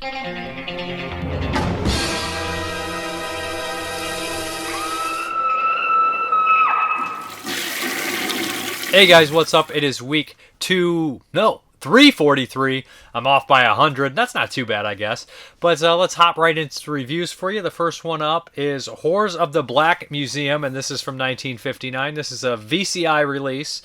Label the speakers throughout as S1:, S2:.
S1: Hey guys, what's up? It is week 343. I'm off by 100. That's not too bad, I guess. But let's hop right into reviews for you. The first one up is Horrors of the Black Museum, and this is from 1959. This is a VCI release.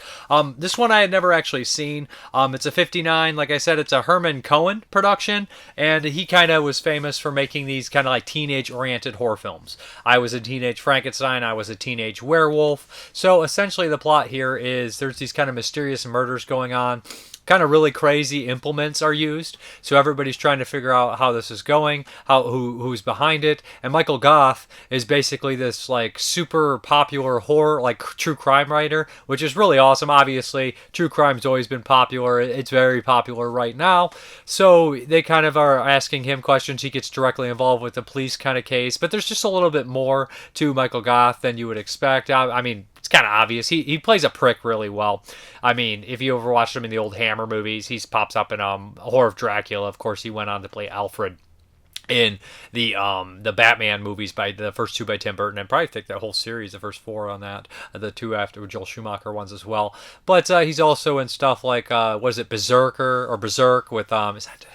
S1: This one I had never actually seen. It's a 59. Like I said, it's a Herman Cohen production, and he kind of was famous for making these kind of like teenage-oriented horror films. I was a teenage Frankenstein. I was a teenage werewolf. So essentially the plot here is there's these kind of mysterious murders going on. Kind of really crazy implements are used, so everybody's trying to figure out how this is going, who's behind it. And Michael Goth is basically this like super popular horror, like true crime writer, which is really awesome. Obviously, true crime's always been popular. It's very popular right now. So they kind of are asking him questions. He gets directly involved with the police kind of case, but there's just a little bit more to Michael Goth than you would expect. I mean, it's kind of obvious. He plays a prick really well. I mean, if you ever watched him in the old Hammer movies, he pops up in Horror of Dracula. Of course, he went on to play Alfred in the Batman movies, by the first two by Tim Burton, and probably think that whole series, the first four on that, the two after Joel Schumacher ones as well. But he's also in stuff like what is it, Berserk with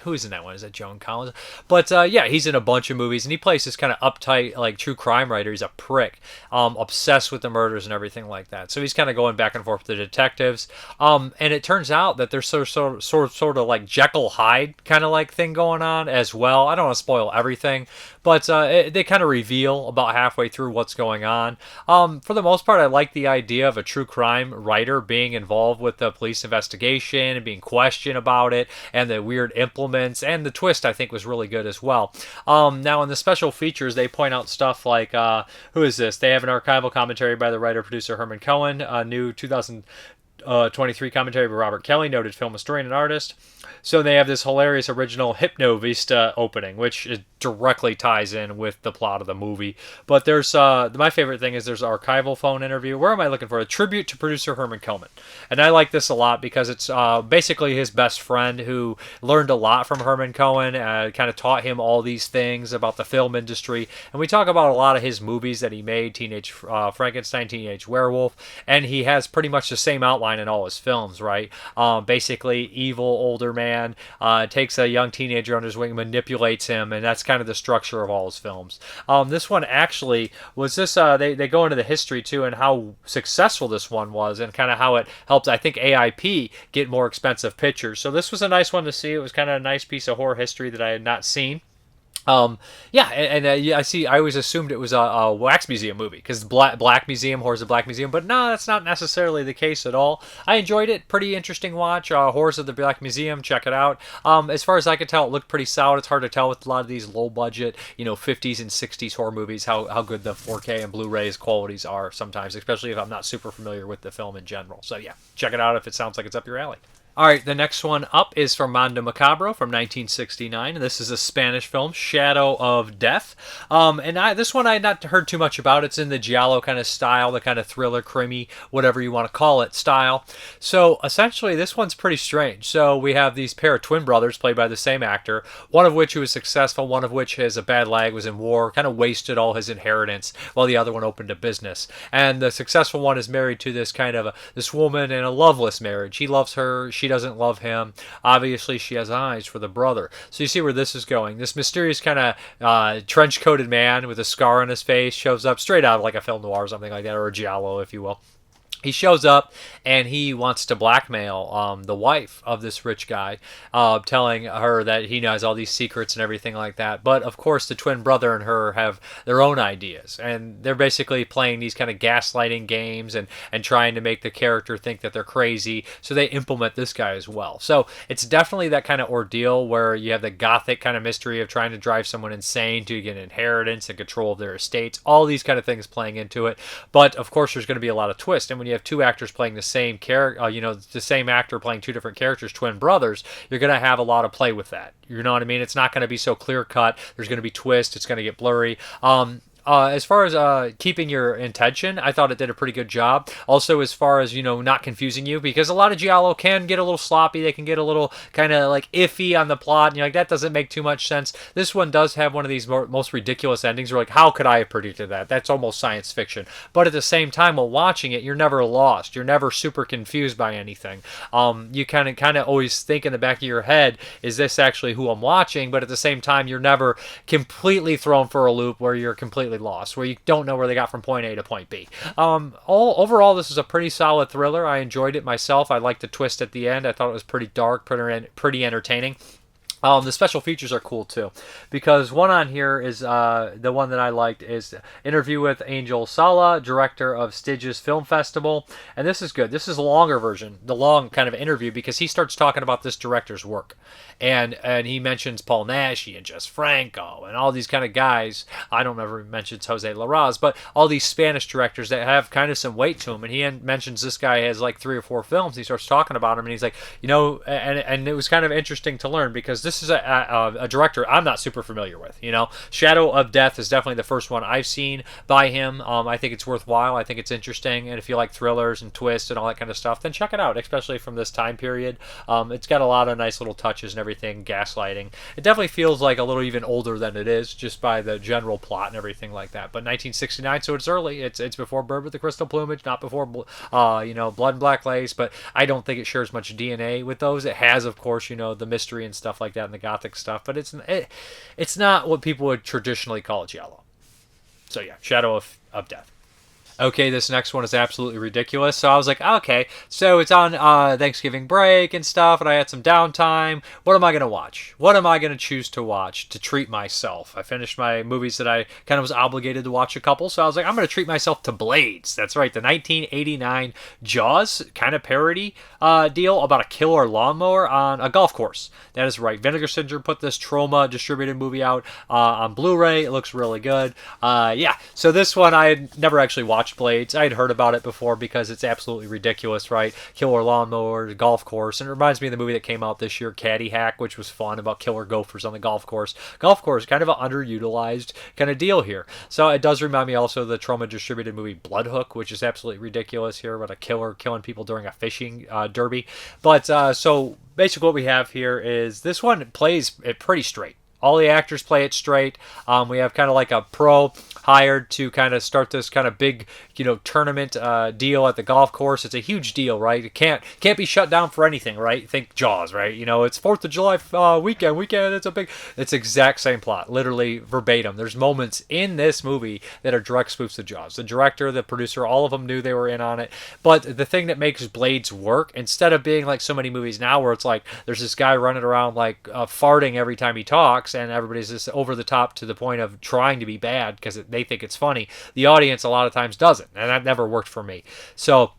S1: who's in that one? Is that Joan Collins? But yeah, he's in a bunch of movies, and he plays this kind of uptight like true crime writer. He's a prick, obsessed with the murders and everything like that. So he's kind of going back and forth with the detectives, and it turns out that there's sort of like Jekyll Hyde kind of like thing going on as well. I don't want to spoil everything, but they kind of reveal about halfway through what's going on. For the most part, I like the idea of a true crime writer being involved with the police investigation and being questioned about it, and the weird implements, and the twist I think was really good as well. Now in the special features, they point out stuff like who is this? They have an archival commentary by the writer-producer Herman Cohen, a new 2023 commentary by Robert Kelly, noted film historian and artist. So they have this hilarious original Hypno Vista opening, which directly ties in with the plot of the movie. But there's my favorite thing is there's an archival phone interview. Where am I looking for? A tribute to producer Herman Cohen. And I like this a lot because it's basically his best friend who learned a lot from Herman Cohen, kind of taught him all these things about the film industry. And we talk about a lot of his movies that he made, Teenage Frankenstein, Teenage Werewolf, and he has pretty much the same outline in all his films, right? Basically, evil older man takes a young teenager under his wing, manipulates him, and that's kind of the structure of all his films. This one actually was this. They go into the history too and how successful this one was, and kind of how it helped, I think, AIP get more expensive pictures. So this was a nice one to see. It was kind of a nice piece of horror history that I had not seen. Yeah, and I see. I always assumed it was a Wax Museum movie because Black Museum, Horrors of Black Museum, but no, that's not necessarily the case at all. I enjoyed it. Pretty interesting watch. Horrors of the Black Museum. Check it out. As far as I could tell, it looked pretty solid. It's hard to tell with a lot of these low budget, 50s and 60s horror movies how good the 4K and Blu-rays qualities are sometimes, especially if I'm not super familiar with the film in general. So yeah, check it out if it sounds like it's up your alley. All right, the next one up is from Mondo Macabro from 1969. This is a Spanish film, Shadow of Death. This one I had not heard too much about. It's in the giallo kind of style, the kind of thriller, crimi, whatever you want to call it, style. So essentially, this one's pretty strange. So we have these pair of twin brothers played by the same actor, one of which who was successful, one of which has a bad leg, was in war, kind of wasted all his inheritance, while the other one opened a business. And the successful one is married to this kind of this woman in a loveless marriage. He loves her. She doesn't love him. Obviously, she has eyes for the brother. So you see where this is going. This mysterious kind of trench-coated man with a scar on his face shows up straight out of like a film noir or something like that, or a giallo, if you will. He shows up and he wants to blackmail the wife of this rich guy, telling her that he knows all these secrets and everything like that. But of course, the twin brother and her have their own ideas, and they're basically playing these kind of gaslighting games and trying to make the character think that they're crazy. So they implement this guy as well. So it's definitely that kind of ordeal where you have the gothic kind of mystery of trying to drive someone insane to get inheritance and control of their estates. All these kind of things playing into it. But of course, there's going to be a lot of twist, and when you have two actors playing the same character, the same actor playing two different characters, twin brothers, you're going to have a lot of play with that. You know what I mean? It's not going to be so clear cut. There's going to be twist. It's going to get blurry. as far as keeping your intention, I thought it did a pretty good job. Also, as far as, not confusing you, because a lot of giallo can get a little sloppy. They can get a little kind of like iffy on the plot, and you're like, that doesn't make too much sense. This one does have one of these most ridiculous endings. Where like, how could I have predicted that? That's almost science fiction. But at the same time, while watching it, you're never lost. You're never super confused by anything. You kind of always think in the back of your head, is this actually who I'm watching? But at the same time, you're never completely thrown for a loop where you're completely lost, where you don't know where they got from point A to point B. Overall, this is a pretty solid thriller. I enjoyed it myself. I liked the twist at the end. I thought it was pretty dark, pretty entertaining. The special features are cool too, because one on here is the one that I liked is interview with Angel Sala, director of Stygius Film Festival, and this is good. This is a longer version, the long kind of interview, because he starts talking about this director's work, and he mentions Paul Naschy and Jess Franco and all these kind of guys. I don't remember if he mentions Jose Larraz, but all these Spanish directors that have kind of some weight to them, and he mentions this guy has like 3 or 4 films. He starts talking about him, and he's like, and it was kind of interesting to learn, because this is a director I'm not super familiar with. Shadow of Death is definitely the first one I've seen by him. I think it's worthwhile. I think it's interesting, and if you like thrillers and twists and all that kind of stuff, then check it out, especially from this time period. It's got a lot of nice little touches and everything, gaslighting. It definitely feels like a little even older than it is, just by the general plot and everything like that. But 1969, so it's early. It's before Bird with the Crystal Plumage, not before Blood and Black Lace, but I don't think it shares much DNA with those. It has, of course, the mystery and stuff like that and the gothic stuff, but it's not what people would traditionally call giallo. So yeah, Shadow of Death. Okay, this next one is absolutely ridiculous. So I was like, okay, so it's on Thanksgiving break and stuff, and I had some downtime. What am I going to watch? What am I going to choose to watch to treat myself? I finished my movies that I kind of was obligated to watch a couple, so I was like, I'm going to treat myself to Blades. That's right, the 1989 Jaws kind of parody deal about a killer lawnmower on a golf course. That is right. Vinegar Syndrome put this Troma distributed movie out on Blu-ray. It looks really good. Yeah, so this one I had never actually watched Blades. I had heard about it before because it's absolutely ridiculous, right? Killer lawnmower, golf course, and it reminds me of the movie that came out this year, Caddy Hack, which was fun, about killer gophers on the golf course. Golf course, kind of an underutilized kind of deal here. So it does remind me also of the Troma distributed movie Blood Hook, which is absolutely ridiculous here, about a killer killing people during a fishing derby. But so basically what we have here is this one plays it pretty straight. All the actors play it straight. We have kind of like a pro hired to kind of start this kind of big, tournament deal at the golf course. It's a huge deal, right? It can't be shut down for anything, right? Think Jaws, right? It's 4th of July weekend. It's exact same plot, literally verbatim. There's moments in this movie that are direct spoofs of Jaws. The director, the producer, all of them knew they were in on it. But the thing that makes Blades work, instead of being like so many movies now where it's like there's this guy running around like farting every time he talks, and everybody's just over the top to the point of trying to be bad because they think it's funny. The audience a lot of times doesn't, and that never worked for me. So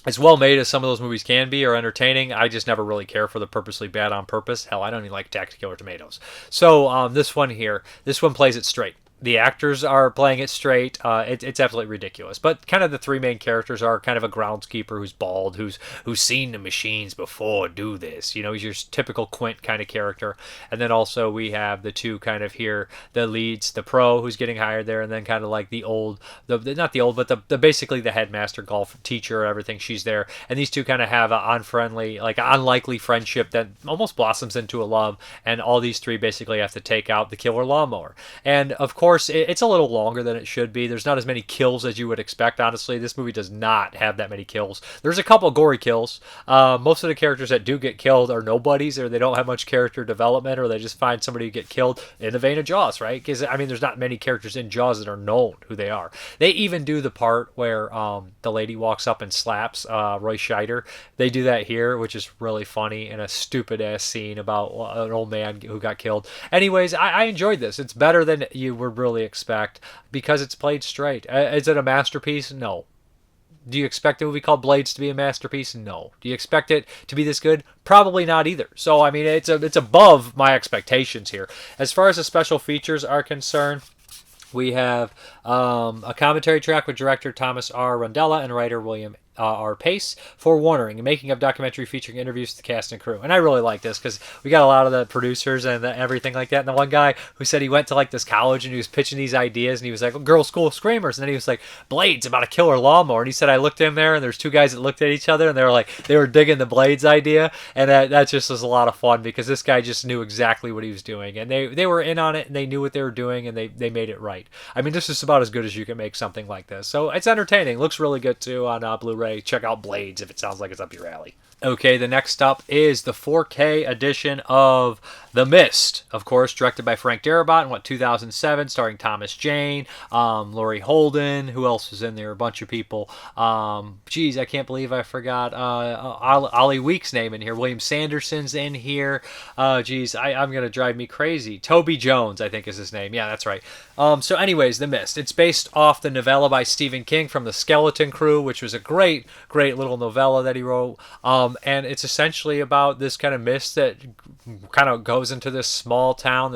S1: as well made as some of those movies can be, or entertaining, I just never really care for the purposely bad on purpose. Hell, I don't even like Taxi Killer Tomatoes. So this one plays it straight. The actors are playing it straight. It's absolutely ridiculous. But kind of the 3 main characters are kind of a groundskeeper who's bald, who's seen the machines before do this. He's your typical Quint kind of character. And then also we have the 2 kind of here, the leads, the pro who's getting hired there, and then kind of like basically the headmaster golf teacher, everything. She's there. And these 2 kind of have an unlikely friendship that almost blossoms into a love. And all these 3 basically have to take out the killer lawnmower. And of course, it's a little longer than it should be. There's not as many kills as you would expect, honestly. This movie does not have that many kills. There's a couple gory kills. Most of the characters that do get killed are nobodies, or they don't have much character development, or they just find somebody who get killed in the vein of Jaws, right? Because, there's not many characters in Jaws that are known who they are. They even do the part where the lady walks up and slaps Roy Scheider. They do that here, which is really funny, in a stupid-ass scene about an old man who got killed. Anyways, I enjoyed this. It's better than you would really expect because it's played straight. Is it a masterpiece? No. Do you expect a movie called Blades to be a masterpiece? No. Do you expect it to be this good? Probably not either. So it's above my expectations here. As far as the special features are concerned, we have a commentary track with director Thomas R. Rondinella and writer William our pace, forewarning, and making of documentary featuring interviews with the cast and crew. And I really like this because we got a lot of the producers and everything like that. And the one guy who said he went to like this college and he was pitching these ideas and he was like, girls' school of screamers. And then he was like, Blades about a killer lawnmower. And he said, I looked in there and there's two guys that looked at each other and they were digging the Blades idea. And that just was a lot of fun because this guy just knew exactly what he was doing. And they were in on it and they knew what they were doing and they made it right. I mean, this is about as good as you can make something like this. So it's entertaining. Looks really good too on Blu-ray. Check out Blades if it sounds like it's up your alley. Okay, the next up is the 4K edition of The Mist, of course, directed by Frank Darabont in 2007, starring Thomas Jane, Laurie Holden. Who else was in there? A bunch of people. Geez, I can't believe I forgot Ollie Week's name in here. William Sanderson's in here. Geez, I'm going to drive me crazy. Toby Jones, I think is his name. Yeah, that's right. So anyways, The Mist. It's based off the novella by Stephen King from The Skeleton Crew, which was a great little novella that he wrote. And it's essentially about this kind of mist that kind of goes into this small town.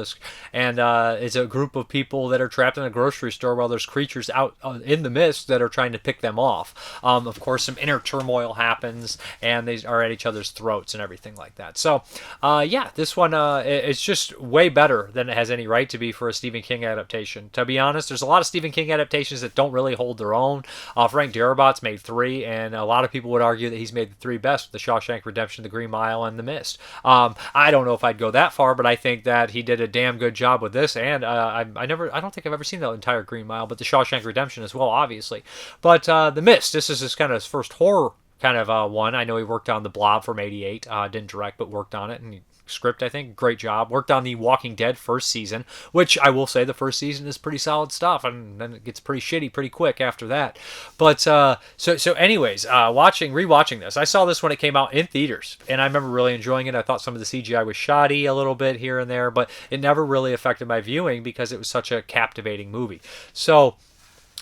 S1: And it's a group of people that are trapped in a grocery store while there's creatures out in the mist that are trying to pick them off. Of course, some inner turmoil happens, and they are at each other's throats and everything like that. So, yeah, this one it's just way better than it has any right to be for a Stephen King adaptation. To be honest, there's a lot of Stephen King adaptations that don't really hold their own. Frank Darabont's made 3, and a lot of people would argue that he's made the 3 best: The Shawshank Redemption, The Green Mile, and The Mist. I don't know if I'd go that far, but I think that he did a damn good job with this. And I don't think I've ever seen the entire Green Mile, but The Shawshank Redemption as well, obviously. But The Mist, this is his kind of his first horror kind of one. I know he worked on The Blob from '88, didn't direct, but worked on it, and script, I think. Great job. Worked on The Walking Dead first season, which I will say the first season is pretty solid stuff, and then it gets pretty shitty pretty quick after that. But so anyways, rewatching this, I saw this when it came out in theaters, and I remember really enjoying it. I thought some of the CGI was shoddy a little bit here and there, but it never really affected my viewing because it was such a captivating movie. So,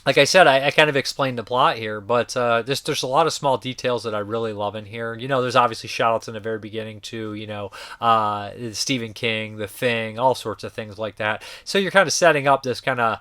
S1: like I said, I kind of explained the plot here, but there's a lot of small details that I really love in here. You know, there's obviously shout-outs in the very beginning to, Stephen King, The Thing, all sorts of things like that. So you're kind of setting up this kind of,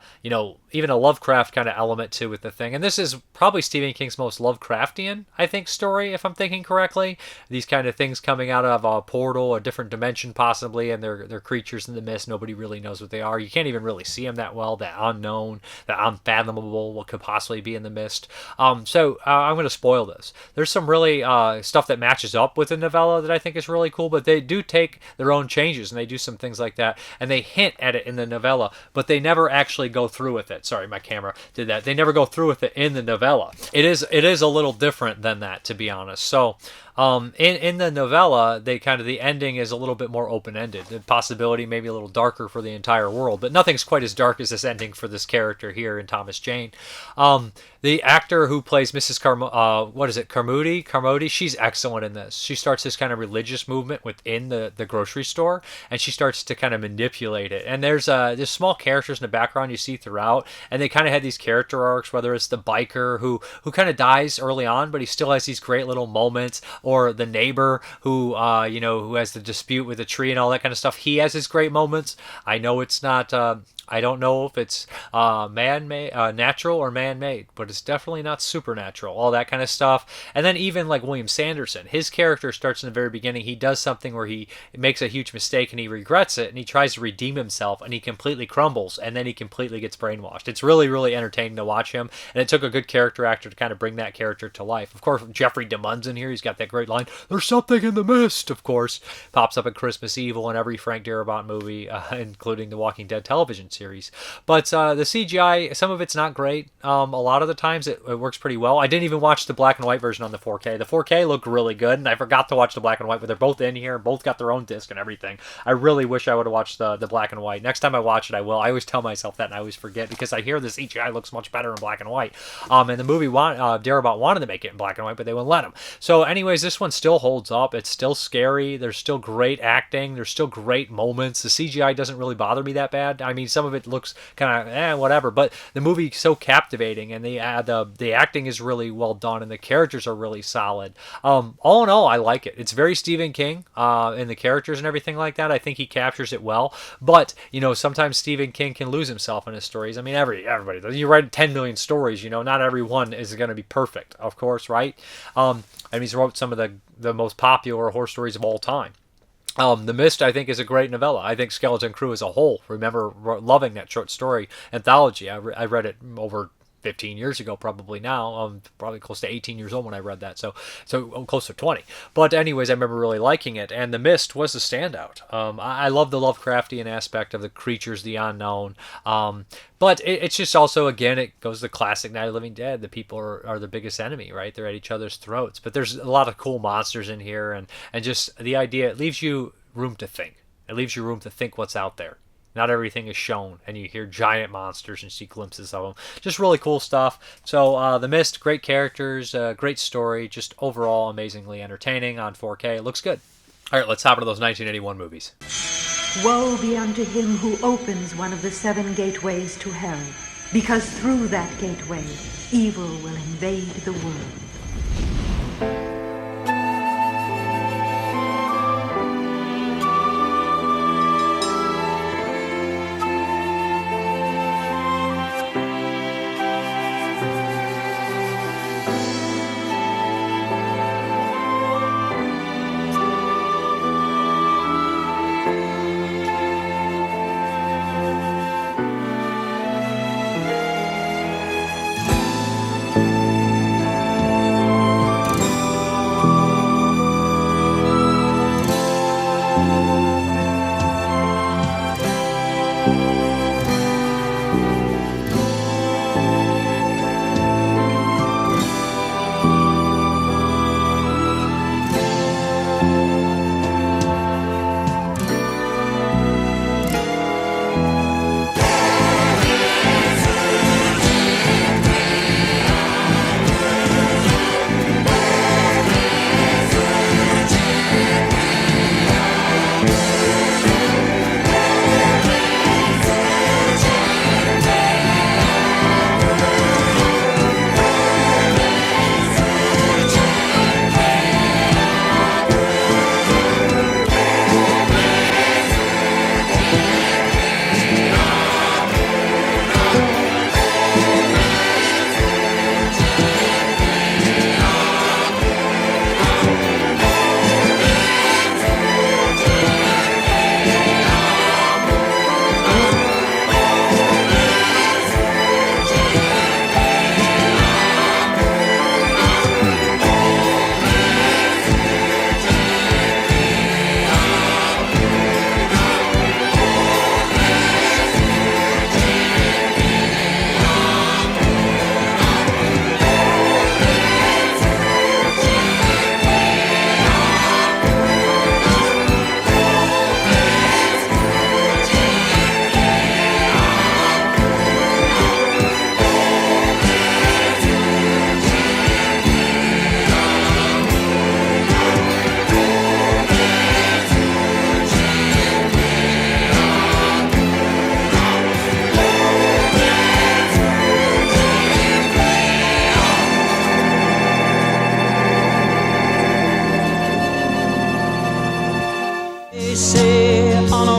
S1: even a Lovecraft kind of element to with The Thing. And this is probably Stephen King's most Lovecraftian, I think, story, if I'm thinking correctly. These kind of things coming out of a portal, a different dimension possibly, and they're creatures in the mist. Nobody really knows what they are. You can't even really see them that well, that unknown, that unfathomable, what could possibly be in the mist. So I'm going to spoil this. There's some really stuff that matches up with the novella that I think is really cool, but they do take their own changes and they do some things like that, and they hint at it in the novella, but they never actually go through with it. Sorry, my camera did that. They never go through with it in the novella. It is a little different than that, to be honest. So in the novella, the ending is a little bit more open-ended. The possibility maybe a little darker for the entire world, but nothing's quite as dark as this ending for this character here in Thomas Jane. The actor who plays Mrs. Carmody, she's excellent in this. She starts this kind of religious movement within the grocery store, and she starts to kind of manipulate it. And there's small characters in the background you see throughout, and they kind of have these character arcs, whether it's the biker who kind of dies early on, but he still has these great little moments, or the neighbor who has the dispute with the tree and all that kind of stuff. He has his great moments. I know it's not... I don't know if it's man-made, natural or man-made, but it's definitely not supernatural, all that kind of stuff. And then even like William Sanderson, his character starts in the very beginning. He does something where he makes a huge mistake and he regrets it, and he tries to redeem himself, and he completely crumbles, and then he completely gets brainwashed. It's really, really entertaining to watch him, and it took a good character actor to kind of bring that character to life. Of course, Jeffrey DeMunn's in here. He's got that great line, "There's something in the mist," of course. Pops up at Christmas Evil in every Frank Darabont movie, including the Walking Dead television series. But the CGI, some of it's not great. A lot of the times it works pretty well. I didn't even watch the black and white version on the 4K. The 4K looked really good, and I forgot to watch the black and white, but they're both in here, both got their own disc and everything. I really wish I would have watched the black and white. Next time I watch it, I will. I always tell myself that, and I always forget, because I hear the CGI looks much better in black and white. And the movie, Darabont wanted to make it in black and white, but they wouldn't let him. So anyways, this one still holds up. It's still scary. There's still great acting. There's still great moments. The CGI doesn't really bother me that bad. I mean, some some of it looks kind of whatever, but the movie's so captivating, and the acting is really well done, and the characters are really solid. All in all, I like it. It's very Stephen King in the characters and everything like that. I think he captures it well, but sometimes Stephen King can lose himself in his stories. I mean, everybody does. You write 10 million stories, not every one is going to be perfect, of course, right? And he's wrote some of the most popular horror stories of all time. The Mist, I think, is a great novella. I think Skeleton Crew as a whole, remember loving that short story anthology. I read it over 15 years ago, probably now. Probably close to 18 years old when I read that, so close to 20. But anyways, I remember really liking it, and The Mist was a standout. I love the Lovecraftian aspect of the creatures, the unknown. But it's just also, again, it goes to the classic Night of the Living Dead. The people are the biggest enemy, right? They're at each other's throats. But there's a lot of cool monsters in here, and just the idea, it leaves you room to think. It leaves you room to think what's out there. Not everything is shown, and you hear giant monsters and see glimpses of them. Just really cool stuff. So The Mist, great characters, great story, just overall amazingly entertaining on 4K. It looks good. All right, let's hop into those 1981 movies.
S2: Woe be unto him who opens one of the 7 gateways to hell, because through that gateway, evil will invade the world.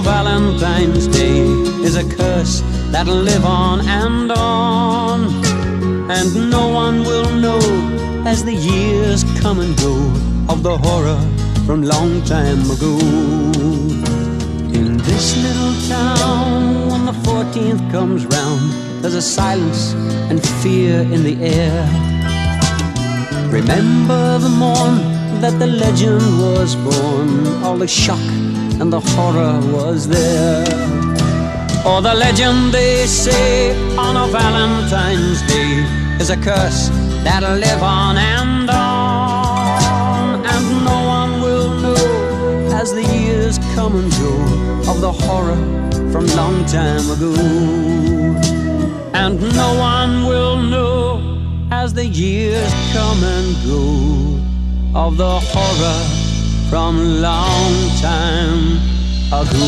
S3: Valentine's Day is a curse that'll live on, and no one will know as the years come and go of the horror from long time ago. In this little town, when the 14th comes round, there's a silence and fear in the air. Remember the morn that the legend was born, all the shock and the horror was there. Oh, the legend, they say, on a Valentine's Day is a curse that'll live on, and no one will know as the years come and go of the horror from long time ago. And no one will know as the years come and go of the horror from long time ago.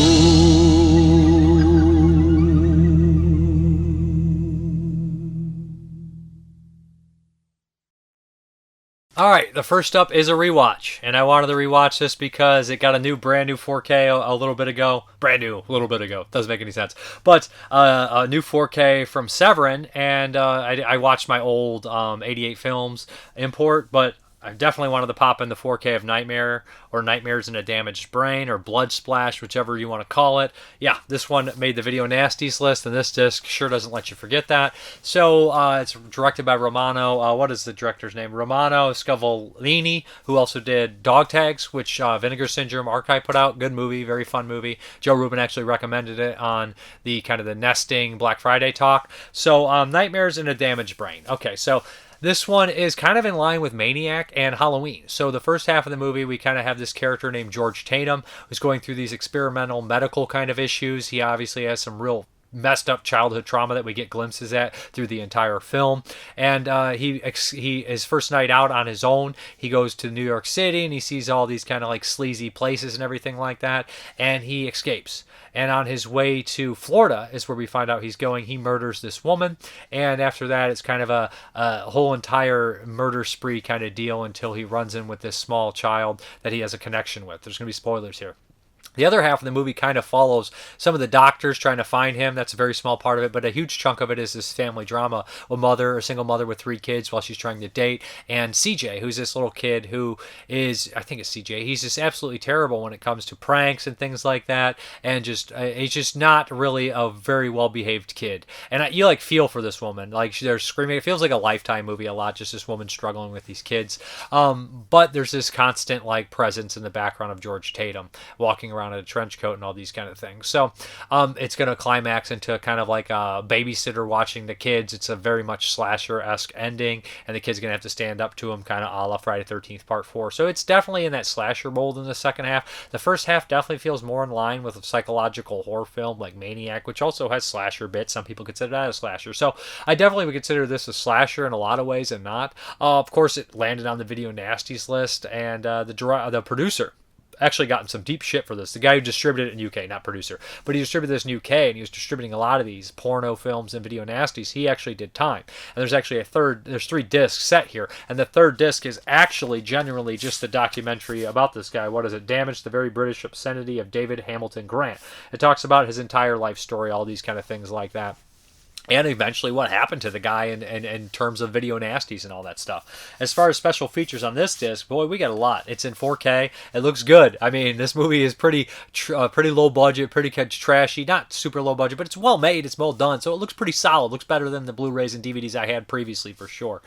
S1: All right, the first up is a rewatch, and I wanted to rewatch this because it got a brand new 4K a little bit ago. Brand new, a little bit ago. Doesn't make any sense. But a new 4K from Severin, and I watched my old 88 films import, but I definitely wanted to pop in the 4K of Nightmare, or Nightmares in a Damaged Brain, or Blood Splash, whichever you want to call it. Yeah, this one made the Video Nasties list, and this disc sure doesn't let you forget that. So, it's directed by Romano. What is the director's name? Romano Scavolini, who also did Dog Tags, which Vinegar Syndrome Archive put out. Good movie, very fun movie. Joe Rubin actually recommended it on the kind of the nesting Black Friday talk. So, Nightmares in a Damaged Brain. Okay, so this one is kind of in line with Maniac and Halloween. So the first half of the movie, we kind of have this character named George Tatum who's going through these experimental medical kind of issues. He obviously has some real messed up childhood trauma that we get glimpses at through the entire film. And he his first night out on his own, he goes to New York City and he sees all these kind of like sleazy places and everything like that, and he escapes. And on his way to Florida is where we find out he's going. He murders this woman, and after that it's kind of a whole entire murder spree kind of deal until he runs in with this small child that he has a connection with. There's going to be spoilers here. The other half of the movie kind of follows some of the doctors trying to find him. That's a very small part of it, but a huge chunk of it is this family drama. A single mother with 3 kids while she's trying to date, and CJ, who's this little kid who is, I think it's CJ, he's just absolutely terrible when it comes to pranks and things like that, and just he's just not really a very well-behaved kid. And you like feel for this woman. Like they're screaming. It feels like a Lifetime movie a lot, just this woman struggling with these kids. But there's this constant like presence in the background of George Tatum walking around in a trench coat and all these kind of things. So it's going to climax into kind of like a babysitter watching the kids. It's a very much slasher-esque ending, and the kid's going to have to stand up to him, kind of a la Friday 13th Part 4. So it's definitely in that slasher mold in the second half. The first half definitely feels more in line with a psychological horror film like Maniac, which also has slasher bits. Some people consider that a slasher. So I definitely would consider this a slasher in a lot of ways and not. Of course, it landed on the Video Nasties list, and the producer actually gotten some deep shit for this. The guy who distributed it in UK, not producer, but he distributed this in UK, and he was distributing a lot of these porno films and Video Nasties. He actually did time. And there's actually there's 3 discs set here, and the third disc is actually genuinely just the documentary about this guy. What is it? Damage the Very British Obscenity of David Hamilton Grant. It talks about his entire life story, all these kind of things like that. And eventually what happened to the guy in terms of Video Nasties and all that stuff. As far as special features on this disc, boy, we got a lot. It's in 4K. It looks good. I mean, this movie is pretty low budget, pretty trashy. Not super low budget, but it's well made. It's well done. So it looks pretty solid. It looks better than the Blu-rays and DVDs I had previously for sure.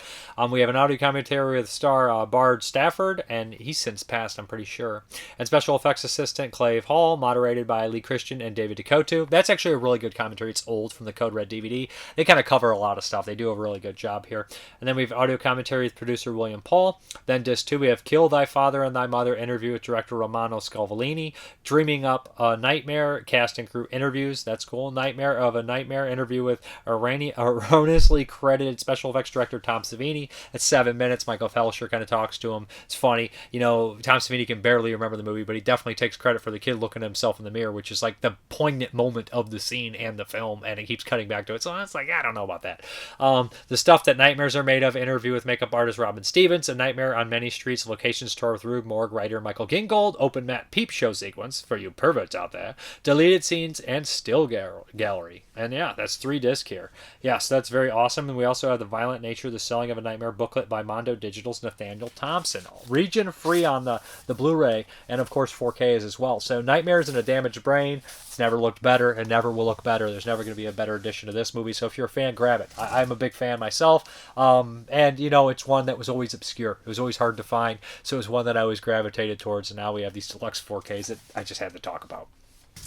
S1: We have an audio commentary with star Bard Stafford, and he's since passed, I'm pretty sure. And special effects assistant Clave Hall, moderated by Lee Christian and David Ducote. That's actually a really good commentary. It's old from the Code Red DVD. They kind of cover a lot of stuff. They do a really good job here. And then we have audio commentary with producer William Paul. Then disc 2, we have Kill Thy Father and Thy Mother, interview with director Romano Scavolini. Dreaming Up a Nightmare, cast and crew interviews. That's cool. Nightmare interview with erroneously credited special effects director Tom Savini. It's 7 minutes. Michael Felsher kind of talks to him. It's funny. You know, Tom Savini can barely remember the movie, but he definitely takes credit for the kid looking at himself in the mirror, which is like the poignant moment of the scene and the film, and it keeps cutting back to it. So it's like, I don't know about that. The stuff that nightmares are made of, interview with makeup artist Robin Stevens, A Nightmare on Many Streets, locations tour with Rube Morgue writer Michael Gingold, open matte peep show sequence for you perverts out there, deleted scenes, and still gallery. And yeah, that's 3 discs here. Yes, that's very awesome. And we also have The Violent Nature, The Selling of a Nightmare booklet by Mondo Digital's Nathaniel Thompson. Region free on the Blu-ray, and of course 4K is as well. So Nightmares in a Damaged Brain, it's never looked better and never will look better. There's never going to be a better edition of this movie. So if you're a fan, grab it. I'm a big fan myself. And, you know, it's one that was always obscure. It was always hard to find. So it was one that I always gravitated towards. And now we have these deluxe 4Ks that I just had to talk about.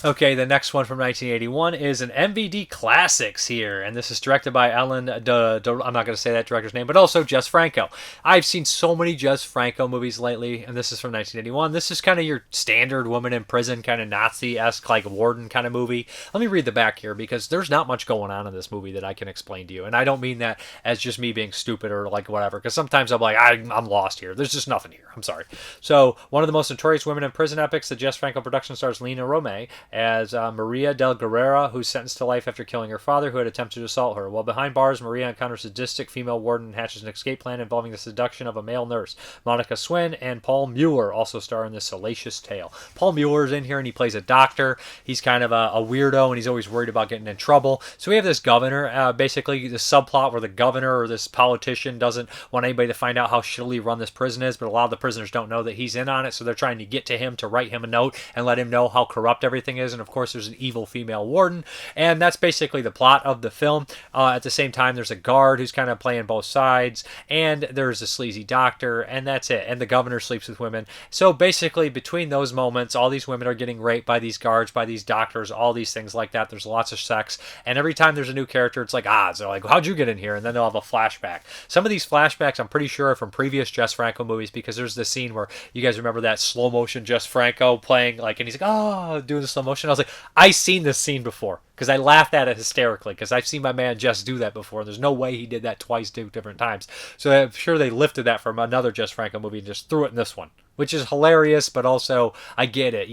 S1: Okay, the next one from 1981 is an MVD Classics here, and this is directed by Alan I'm not going to say that director's name, but also Jess Franco. I've seen so many Jess Franco movies lately, and this is from 1981. This is kind of your standard woman in prison, kind of Nazi-esque, like Warden kind of movie. Let me read the back here, because there's not much going on in this movie that I can explain to you, and I don't mean that as just me being stupid or like whatever, because sometimes I'm like, I'm lost here. There's just nothing here. I'm sorry. So, one of the most notorious women in prison epics, the Jess Franco production stars Lena Romay, as Maria del Guerrera, who's sentenced to life after killing her father, who had attempted to assault her. While behind bars, Maria encounters a sadistic female warden and hatches an escape plan involving the seduction of a male nurse. Monica Swin and Paul Mueller also star in this salacious tale. Paul Mueller's in here, and he plays a doctor. He's kind of a weirdo, and he's always worried about getting in trouble. So we have this governor, basically the subplot where the governor or this politician doesn't want anybody to find out how shittily run this prison is, but a lot of the prisoners don't know that he's in on it, so they're trying to get to him to write him a note and let him know how corrupt everything is. And of course there's an evil female warden, and that's basically the plot of the film. At the same time, there's a guard who's kind of playing both sides, and there's a sleazy doctor, and that's it. And the governor sleeps with women. So basically between those moments, all these women are getting raped by these guards, by these doctors, all these things like that. There's lots of sex, and every time there's a new character, it's like, so like, how'd you get in here? And then they'll have a flashback. Some of these flashbacks I'm pretty sure are from previous Jess Franco movies, because there's this scene where you guys remember that slow motion Jess Franco playing, like, and he's like, doing the slow motion. I was like, I've seen this scene before, because I laughed at it hysterically, because I've seen my man Jess do that before. There's no way he did that twice, 2 different times. So I'm sure they lifted that from another Jess Franco movie and just threw it in this one, which is hilarious, but also I get it.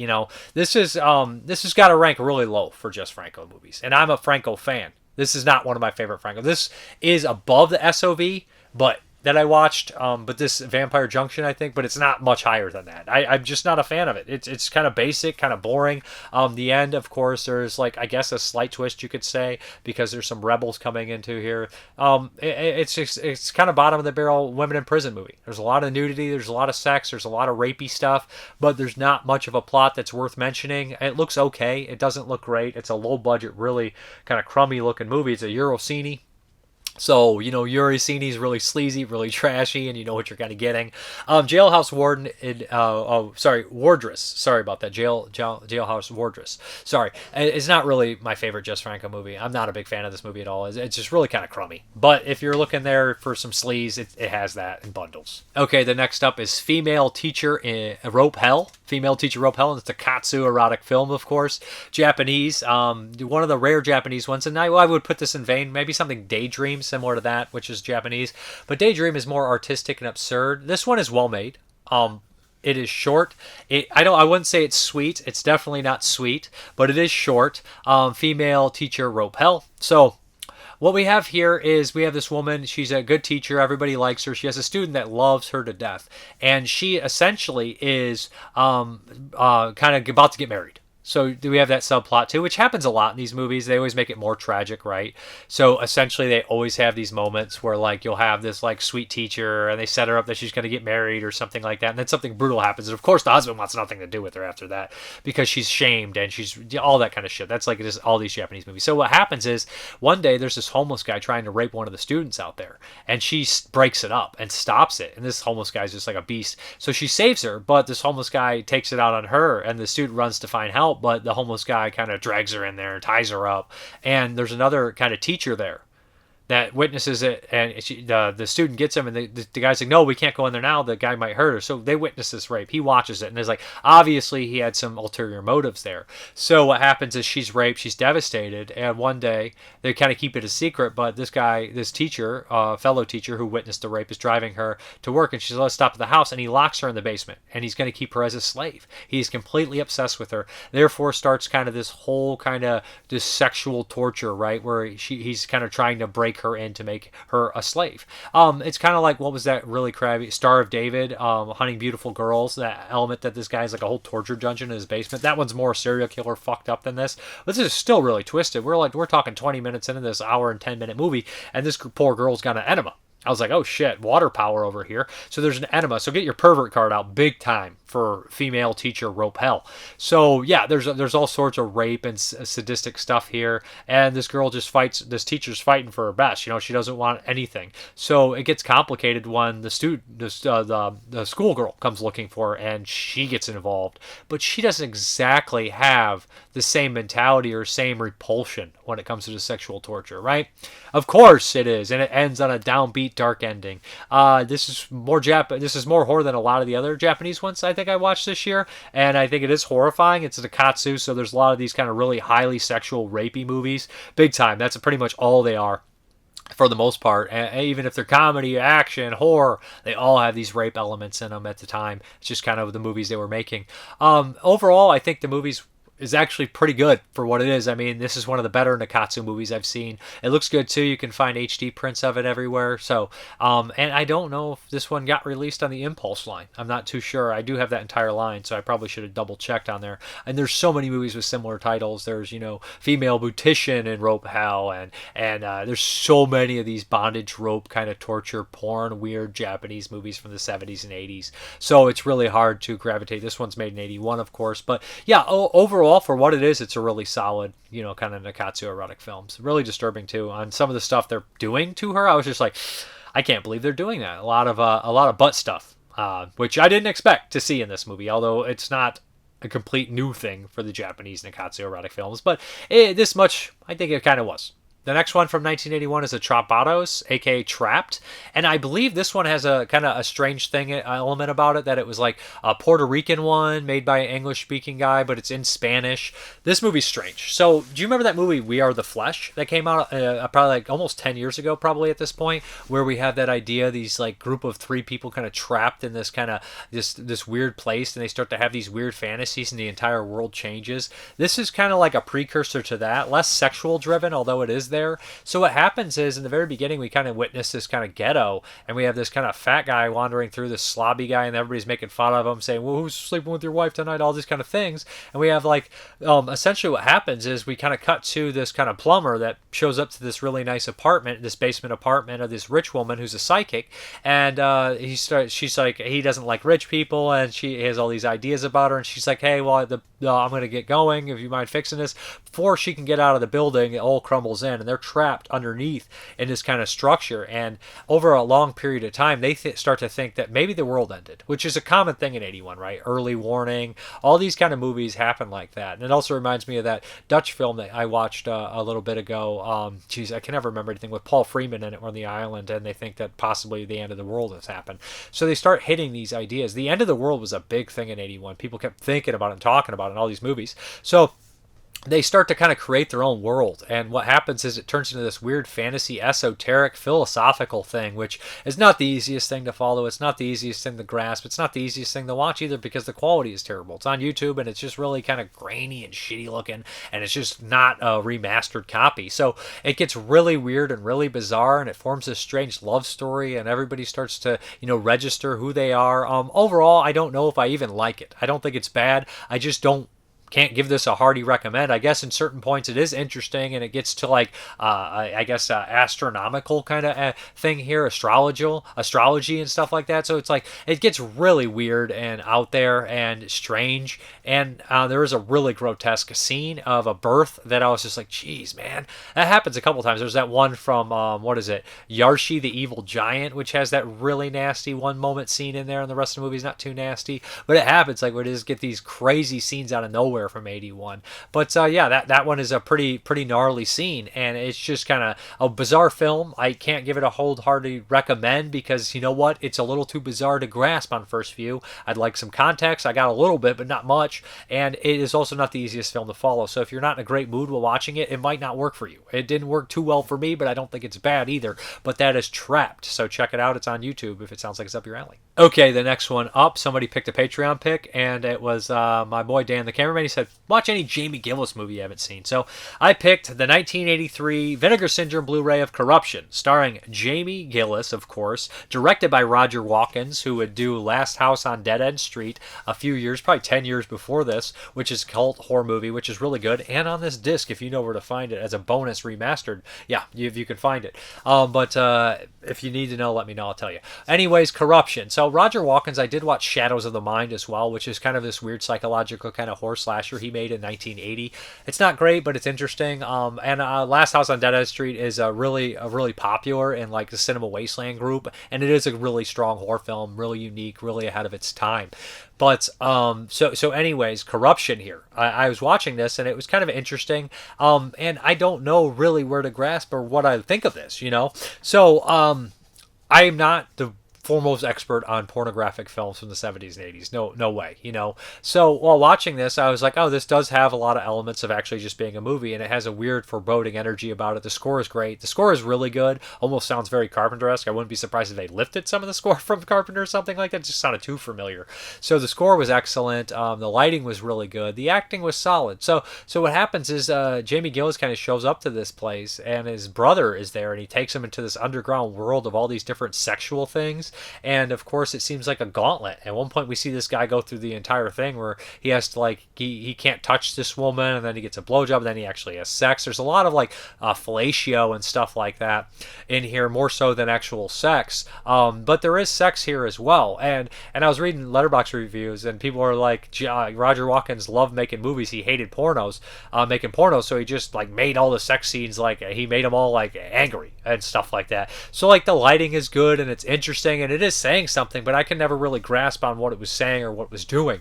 S1: This has got to rank really low for Jess Franco movies, and I'm a Franco fan. This is not one of my favorite Franco. This is above the SOV, but that I watched, but this Vampire Junction, I think, but it's not much higher than that. I'm just not a fan of it. It's kind of basic, kind of boring. The end, of course, there's like, I guess, a slight twist, you could say, because there's some rebels coming into here. It's kind of bottom of the barrel women in prison movie. There's a lot of nudity, there's a lot of sex, there's a lot of rapey stuff, but there's not much of a plot that's worth mentioning. It looks okay. It doesn't look great. It's a low budget, really kind of crummy looking movie. It's a Eurocine. So, Eurocine really sleazy, really trashy, and you know what you're kind of getting. Jailhouse Warden, Wardress. Sorry about that. Jailhouse Wardress. Sorry. It's not really my favorite Jess Franco movie. I'm not a big fan of this movie at all. It's just really kind of crummy. But if you're looking there for some sleaze, it has that in bundles. Okay, the next up is Female Teacher in Rope Hell. Female Teacher Rope Hell, and it's a katsu erotic film, of course. Japanese. One of the rare Japanese ones, and I would put this in vain. Maybe something Daydream, similar to that, which is Japanese, but Daydream is more artistic and absurd. This one is well made. It is short. I wouldn't say it's sweet. It's definitely not sweet, but it is short. Female Teacher Rope Hell. So what we have here is we have this woman. She's a good teacher. Everybody likes her. She has a student that loves her to death, and she essentially is kind of about to get married. So we have that subplot too, which happens a lot in these movies. They always make it more tragic, right? So essentially they always have these moments where like you'll have this like sweet teacher and they set her up that she's going to get married or something like that. And then something brutal happens. And of course the husband wants nothing to do with her after that because she's shamed and she's all that kind of shit. That's like it is all these Japanese movies. So what happens is one day there's this homeless guy trying to rape one of the students out there, and she breaks it up and stops it. And this homeless guy's just like a beast. So she saves her, but this homeless guy takes it out on her, and the student runs to find help. But the homeless guy kind of drags her in there, ties her up, and there's another kind of teacher there that witnesses it, and the student gets him, and the guy's like, no, we can't go in there now, the guy might hurt her. So they witness this rape. He watches it, and there's like, obviously he had some ulterior motives there. So what happens is she's raped, she's devastated, and one day they kind of keep it a secret, but this teacher, fellow teacher who witnessed the rape, is driving her to work, and she's let's stop at the house, and he locks her in the basement, and he's going to keep her as a slave. He's completely obsessed with her, therefore starts kind of this whole kind of this sexual torture, right, where he's kind of trying to break her in to make her a slave. It's kind of like, what was that really crabby Star of David, Hunting Beautiful Girls, that element that this guy's like a whole torture dungeon in his basement. That one's more serial killer fucked up than this. But this is still really twisted. We're talking 20 minutes into this hour and 10-minute movie, and this poor girl's got an enema. I was like, oh shit, water power over here. So there's an enema. So get your pervert card out big time for Female Teacher Rope Hell. So yeah, there's all sorts of rape and sadistic stuff here. And this girl just fights, this teacher's fighting for her best. She doesn't want anything. So it gets complicated when the schoolgirl comes looking for her and she gets involved. But she doesn't exactly have the same mentality or same repulsion when it comes to the sexual torture, right? Of course it is. And it ends on a downbeat dark ending. This is more horror than a lot of the other Japanese ones I think I watched this year, and I think it is horrifying. It's a katsu, so there's a lot of these kind of really highly sexual rapey movies, big time. That's pretty much all they are for the most part. And even if they're comedy, action, horror, they all have these rape elements in them at the time. It's just kind of the movies they were making. Overall, I think the movies, is actually pretty good for what it is. I mean, this is one of the better Nakatsu movies I've seen. It looks good too. You can find HD prints of it everywhere. So, and I don't know if this one got released on the Impulse line. I'm not too sure. I do have that entire line, so I probably should have double checked on there. And there's so many movies with similar titles. There's, Female Beautician and Rope Hell, and there's so many of these bondage rope kind of torture porn weird Japanese movies from the 70s and 80s. So it's really hard to gravitate. This one's made in 81, of course, but yeah, overall for what it is, it's a really solid, kind of Nakatsu erotic film. It's really disturbing too. On some of the stuff they're doing to her, I was just like, I can't believe they're doing that. A lot of butt stuff, which I didn't expect to see in this movie, although it's not a complete new thing for the Japanese Nakatsu erotic films, but this much I think it kind of was. The next one from 1981 is Atrapados, aka Trapped, and I believe this one has a kind of a strange element about it, that it was like a Puerto Rican one made by an English-speaking guy, but it's in Spanish. This movie's strange. So, do you remember that movie We Are the Flesh that came out probably like almost 10 years ago, probably at this point, where we have that idea, these like group of 3 people kind of trapped in this kind of this weird place, and they start to have these weird fantasies, and the entire world changes. This is kind of like a precursor to that, less sexual driven, although it is there. So what happens is, in the very beginning, we kind of witness this kind of ghetto, and we have this kind of fat guy wandering through, this slobby guy, and everybody's making fun of him, saying, well, who's sleeping with your wife tonight, all these kind of things. And we have like essentially what happens is we kind of cut to this kind of plumber that shows up to this really nice apartment, this basement apartment of this rich woman who's a psychic, and she's like, he doesn't like rich people, and she has all these ideas about her, and she's like, hey, well, I'm going to get going, if you mind fixing this. Before she can get out of the building, it all crumbles in, and they're trapped underneath in this kind of structure. And over a long period of time, they start to think that maybe the world ended, which is a common thing in 81, right? Early warning. All these kind of movies happen like that. And it also reminds me of that Dutch film that I watched a little bit ago. I can never remember anything, with Paul Freeman in it on the island, and they think that possibly the end of the world has happened. So they start hitting these ideas. The end of the world was a big thing in 81. People kept thinking about it and talking about it in all these movies. So they start to kind of create their own world, and what happens is it turns into this weird fantasy, esoteric, philosophical thing, which is not the easiest thing to follow. It's not the easiest thing to grasp. It's not the easiest thing to watch either, because the quality is terrible. It's on YouTube, and it's just really kind of grainy and shitty looking, and it's just not a remastered copy. So it gets really weird and really bizarre, and it forms this strange love story, and everybody starts to, register who they are. Overall, I don't know if I even like it. I don't think it's bad. I just can't give this a hearty recommend. I guess in certain points it is interesting, and it gets to like astronomical kind of thing here, astrology and stuff like that. So it's like it gets really weird and out there and strange, and there is a really grotesque scene of a birth that I was just like, geez, man, that happens a couple times. There's that one from Yarshi the Evil Giant, which has that really nasty one moment scene in there, and the rest of the movie's not too nasty, but it happens like we just get these crazy scenes out of nowhere from 81. But that one is a pretty gnarly scene, and it's just kind of a bizarre film. I can't give it a wholehearted recommend, because you know what, it's a little too bizarre to grasp on first view. I'd like some context. I got a little bit, but not much, and it is also not the easiest film to follow. So if you're not in a great mood while watching it, it might not work for you. It didn't work too well for me, but I don't think it's bad either. But that is Trapped, so check it out. It's on YouTube if it sounds like it's up your alley. Okay, the next one up, somebody picked a Patreon pick, and it was my boy Dan the cameraman. He said, watch any Jamie Gillis movie you haven't seen. So I picked the 1983 Vinegar Syndrome Blu-ray of Corruption, starring Jamie Gillis, of course, directed by Roger Watkins, who would do Last House on Dead End Street a few years, probably 10 years before this, which is a cult horror movie, which is really good. And on this disc, if you know where to find it as a bonus remastered, if you can find it. But if you need to know, let me know, I'll tell you. Anyways, Corruption. So Roger Watkins, I did watch Shadows of the Mind as well, which is kind of this weird psychological kind of horror slasher he made in 1980. It's not great, but it's interesting. And Last House on Dead End Street is really popular in like the Cinema Wasteland group, and it is a really strong horror film, really unique, really ahead of its time. But anyways, Corruption here. I was watching this, and it was kind of interesting. And I don't know really where to grasp or what I think of this, So I'm not the foremost expert on pornographic films from the 70s and 80s. No way, you know. So while watching this, I was like, oh, this does have a lot of elements of actually just being a movie, and it has a weird foreboding energy about it. The score is great. The score is really good. Almost sounds very Carpenter-esque. I wouldn't be surprised if they lifted some of the score from Carpenter or something like that. It just sounded too familiar. So the score was excellent. The lighting was really good. The acting was solid. So what happens is Jamie Gillis kind of shows up to this place, and his brother is there, and he takes him into this underground world of all these different sexual things. And of course, it seems like a gauntlet. At one point, we see this guy go through the entire thing where he has to, like, he can't touch this woman, and then he gets a blowjob, and then he actually has sex. There's a lot of, like, fellatio and stuff like that in here, more so than actual sex. But there is sex here as well. And I was reading Letterboxd reviews, and people are like, Roger Watkins loved making movies. He hated making pornos, so he just, like, made all the sex scenes, like, he made them all, like, angry and stuff like that. So, like, the lighting is good, and it's interesting, and it is saying something, but I can never really grasp on what it was saying or what it was doing.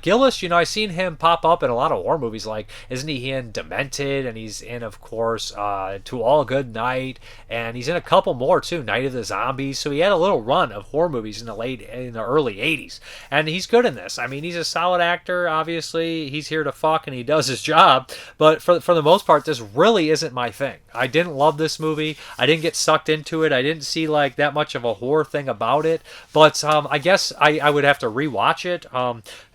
S1: Gillis, you know, I've seen him pop up in a lot of horror movies, like, isn't he in Demented, and he's in, of course, To All Good Night, and he's in a couple more, too, Night of the Zombies, so he had a little run of horror movies in the early 80s, and he's good in this. I mean, he's a solid actor, obviously, he's here to fuck, and he does his job, but for the most part, this really isn't my thing. I didn't love this movie, I didn't get sucked into it, I didn't see, like, that much of a horror thing about it, but I guess I would have to rewatch it.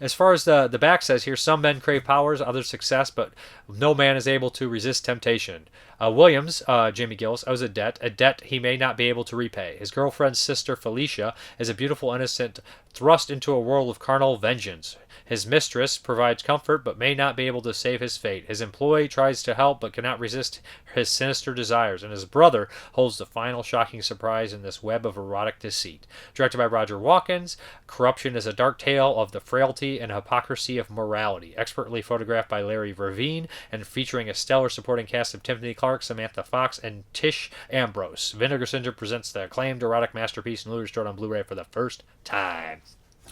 S1: As far as the back says here, some men crave powers, others success, but no man is able to resist temptation. Williams, Jamie Gillis, owes a debt he may not be able to repay. His girlfriend's sister, Felicia, is a beautiful innocent thrust into a world of carnal vengeance. His mistress provides comfort but may not be able to save his fate. His employee tries to help but cannot resist his sinister desires. And his brother holds the final shocking surprise in this web of erotic deceit. Directed by Roger Watkins, Corruption is a dark tale of the frailty and hypocrisy of morality. Expertly photographed by Larry Verveen and featuring a stellar supporting cast of Timothy Clark, Samantha Fox, and Tish Ambrose. Vinegar Syndrome presents the acclaimed erotic masterpiece and restored on Blu-ray for the first time.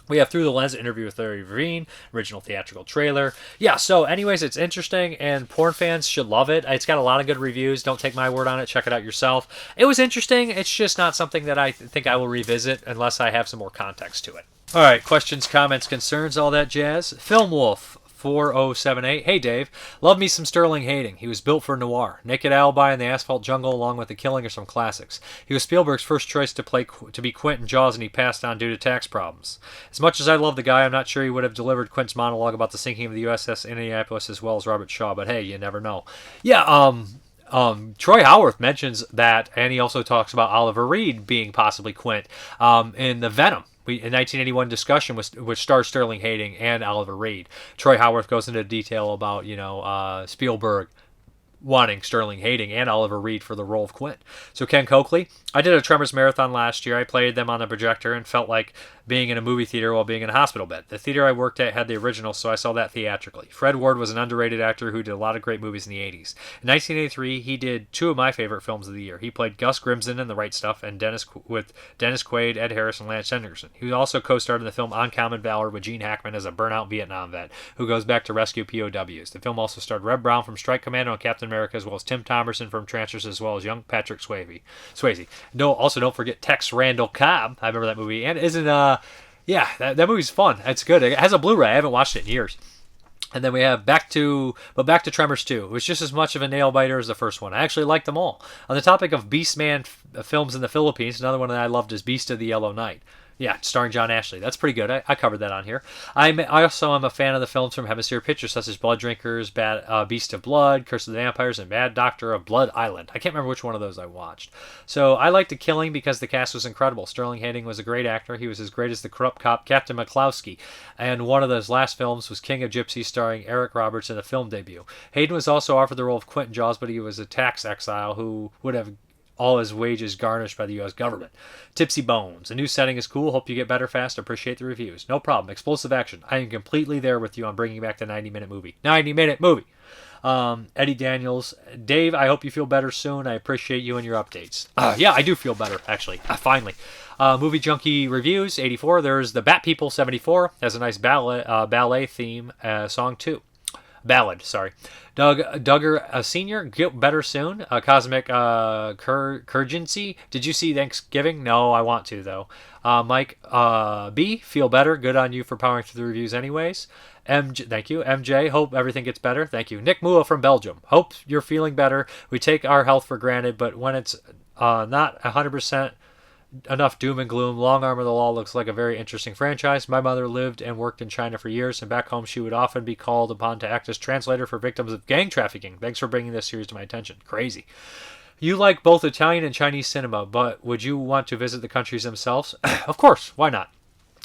S1: We have Through the Lens, interview with Larry Verveen, original theatrical trailer. Yeah, so anyways, it's interesting, and porn fans should love it. It's got a lot of good reviews. Don't take my word on it. Check it out yourself. It was interesting. It's just not something that I think I will revisit unless I have some more context to it. All right, questions, comments, concerns, all that jazz. Film Wolf 4078. Hey Dave, love me some Sterling Hayden. He was built for noir. Naked Alibi and The Asphalt Jungle along with The Killing are some classics. He was Spielberg's first choice to be Quint in Jaws, and he passed on due to tax problems. As much as I love the guy, I'm not sure he would have delivered Quint's monologue about the sinking of the USS Indianapolis as well as Robert Shaw, but hey, you never know. Yeah, Troy Howarth mentions that, and he also talks about Oliver Reed being possibly Quint in the Venom. In 1981 discussion which stars Sterling Hayden and Oliver Reed. Troy Howarth goes into detail about, Spielberg wanting Sterling Hayden and Oliver Reed for the role of Quint. So Ken Coakley, I did a Tremors marathon last year. I played them on the projector and felt like being in a movie theater while being in a hospital bed. The theater I worked at had the original, so I saw that theatrically. Fred Ward was an underrated actor who did a lot of great movies in the 80s. In 1983, he did two of my favorite films of the year. He played Gus Grimson in The Right Stuff and with Dennis Quaid, Ed Harris, and Lance Henriksen. He also co-starred in the film Uncommon Valor with Gene Hackman as a burnout Vietnam vet who goes back to rescue POWs. The film also starred Reb Brown from Strike Commando and Captain America, as well as Tim Thomerson from Trancers, as well as young Patrick Swayze. Also, don't forget Tex Randall Cobb. I remember that movie. And isn't, that movie's fun. It's good. It has a Blu-ray. I haven't watched it in years. And then we have Back to Tremors 2. It was just as much of a nail-biter as the first one. I actually liked them all. On the topic of Beastman films in the Philippines, another one that I loved is Beast of the Yellow Night. Yeah, starring John Ashley. That's pretty good. I covered that on here. I also am a fan of the films from Hemisphere Pictures, such as Blood Drinkers, Beast of Blood, Curse of the Vampires, and Mad Doctor of Blood Island. I can't remember which one of those I watched. So I liked The Killing because the cast was incredible. Sterling Hayden was a great actor. He was as great as the corrupt cop Captain McCloskey. And one of those last films was King of Gypsies, starring Eric Roberts in a film debut. Hayden was also offered the role of Quint in Jaws, but he was a tax exile who would have all his wages garnished by the U.S. government. Tipsy Bones. A new setting is cool. Hope you get better fast. Appreciate the reviews. No problem. Explosive action. I am completely there with you on bringing back the 90-minute movie. 90-minute movie. Eddie Daniels. Dave, I hope you feel better soon. I appreciate you and your updates. Yeah, I do feel better, actually. Finally. Movie Junkie Reviews, 84. There's the Bat People, 74. Has a nice ballet theme, song 2. Ballad, sorry. Duggar Senior, get better soon. Cosmic Curgency. Did you see Thanksgiving? No, I want to though. Mike B, feel better. Good on you for powering through the reviews, anyways. MJ, thank you. MJ, hope everything gets better. Thank you. Nick Mua from Belgium. Hope you're feeling better. We take our health for granted, but when it's not 100% enough doom and gloom. Long Arm of the Law looks like a very interesting franchise. My mother lived and worked in China for years, and back home she would often be called upon to act as translator for victims of gang trafficking. Thanks for bringing this series to my attention. Crazy. You like both Italian and Chinese cinema, but would you want to visit the countries themselves? Of course, why not?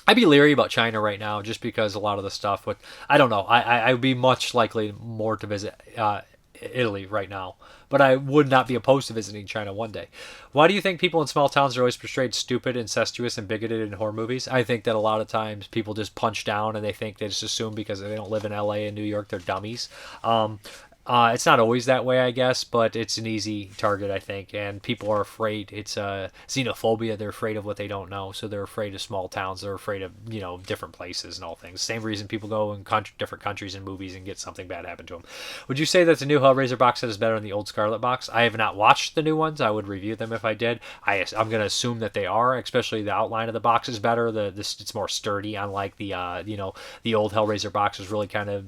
S1: I'd be leery about China right now just because a lot of the stuff with, I don't know, I would be much likely more to visit Italy right now, but I would not be opposed to visiting China one day. Why do you think people in small towns are always portrayed stupid, incestuous, and bigoted in horror movies? I think that a lot of times people just punch down and they think they just assume because they don't live in LA and New York, they're dummies. It's not always that way, I guess, but it's an easy target, I think, and people are afraid. It's xenophobia. They're afraid of what they don't know, so they're afraid of small towns. They're afraid of, different places and all things. Same reason people go in different countries and movies and get something bad happen to them. Would you say that the new Hellraiser box set is better than the old Scarlet box? I have not watched the new ones. I would review them if I did. I'm going to assume that they are, especially the outline of the box is better. It's more sturdy, unlike the old Hellraiser box is really kind of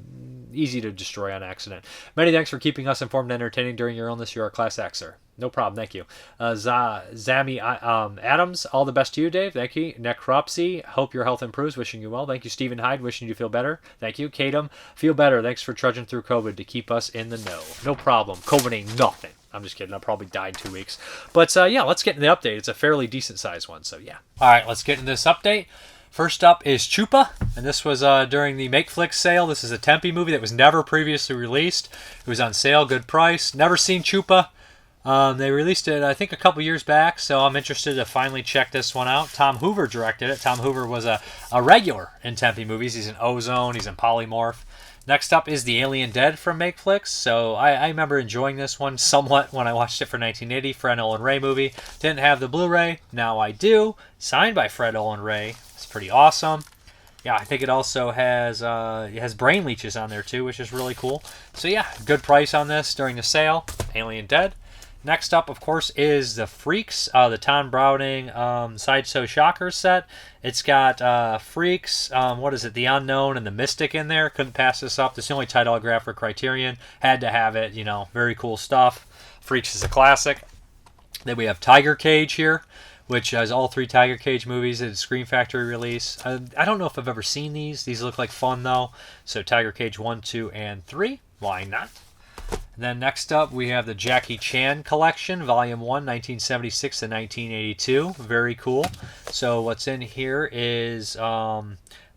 S1: easy to destroy on accident. Many thanks for keeping us informed and entertaining during your illness. You're a class act, sir. No problem, thank you. Zami Adams, all the best to you, Dave. Thank you. Necropsy, hope your health improves. Wishing you well. Thank you. Stephen Hyde, wishing you feel better. Thank you. Katum, feel better. Thanks for trudging through COVID to keep us in the know. No problem. COVID ain't nothing. I'm just kidding. I'll probably die in 2 weeks. But let's get into the update. It's a fairly decent sized one, so yeah. All right, let's get into this update. First up is Chupa, and this was during the MakeFlix sale. This is a Tempe movie that was never previously released. It was on sale, good price. Never seen Chupa. They released it, I think, a couple years back, so I'm interested to finally check this one out. Tom Hoover directed it. Tom Hoover was a regular in Tempe movies. He's in Ozone, he's in Polymorph. Next up is The Alien Dead from MakeFlix. So I remember enjoying this one somewhat when I watched it for 1980, Fred Olen Ray movie. Didn't have the Blu-ray, now I do. Signed by Fred Olen Ray. It's pretty awesome. Yeah, I think it also has brain leeches on there too, which is really cool. So yeah, good price on this during the sale. Alien Dead. Next up, of course, is The Freaks, the Tom Browning Sideshow Shocker set. It's got Freaks, The Unknown and The Mystic in there. Couldn't pass this up. This is the only title I grabbed for Criterion. Had to have it, very cool stuff. Freaks is a classic. Then we have Tiger Cage here, which has all 3 Tiger Cage movies at a Scream Factory release. I don't know if I've ever seen these. These look like fun, though. So Tiger Cage 1, 2, and 3. Why not? And then next up, we have the Jackie Chan Collection, Volume 1, 1976 to 1982. Very cool. So what's in here is, let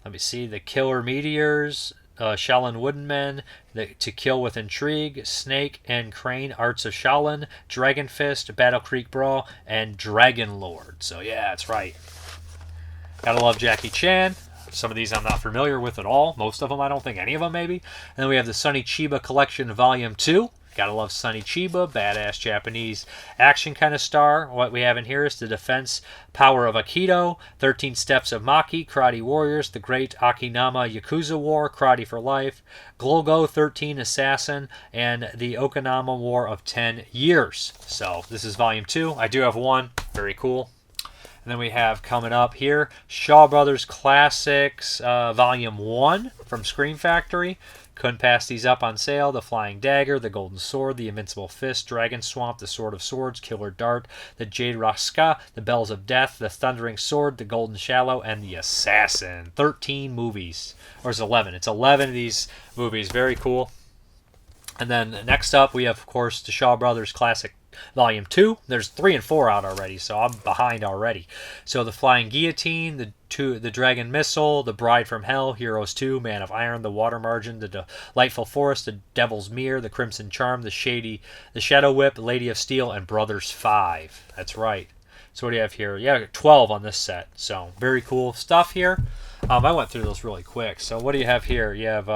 S1: me see, The Killer Meteors, Shaolin Wooden To Kill with Intrigue, Snake and Crane, Arts of Shaolin, Dragon Fist, Battle Creek Brawl, and Dragon Lord. So yeah, that's right. Gotta love Jackie Chan. Some of these I'm not familiar with at all. Most of them, I don't think any of them, maybe. And then we have the Sonny Chiba Collection, Volume 2. Gotta love Sonny Chiba, badass Japanese action kind of star. What we have in here is The Defense Power of Aikido, 13 Steps of Maki, Karate Warriors, The Great Akinama Yakuza War, Karate for Life, Glogo 13 Assassin, and The Okinawa War of 10 Years. So this is Volume 2. I do have one. Very cool. And then we have coming up here, Shaw Brothers Classics, Volume 1 from Scream Factory. Couldn't pass these up on sale. The Flying Dagger, The Golden Sword, The Invincible Fist, Dragon Swamp, The Sword of Swords, Killer Dart, The Jade Raska, The Bells of Death, The Thundering Sword, The Golden Shallow, and The Assassin. 13 movies. Or it's 11. It's 11 of these movies. Very cool. And then next up, we have, of course, the Shaw Brothers Classic Volume 2. There's 3 and 4 out already, so I'm behind already. So The Flying Guillotine, the Dragon Missile, The Bride from Hell, Heroes 2, Man of Iron, The Water Margin, The Delightful Forest, The Devil's Mirror, The Crimson Charm, The Shadow Whip, Lady of Steel, and Brothers 5. That's right. So what do you have here? Yeah, 12 on this set. So very cool stuff here. I went through those really quick. So what do you have here? You have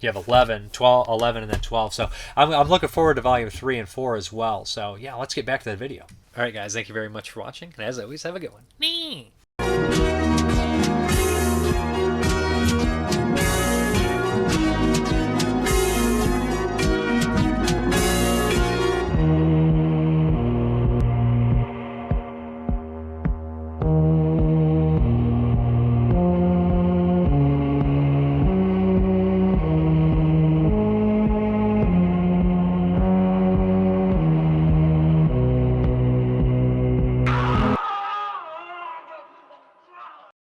S1: 11, 12, 11, and then 12. So I'm looking forward to Volume 3 and 4 as well. So yeah, let's get back to the video. All right, guys, thank you very much for watching. And as always, have a good one. Me.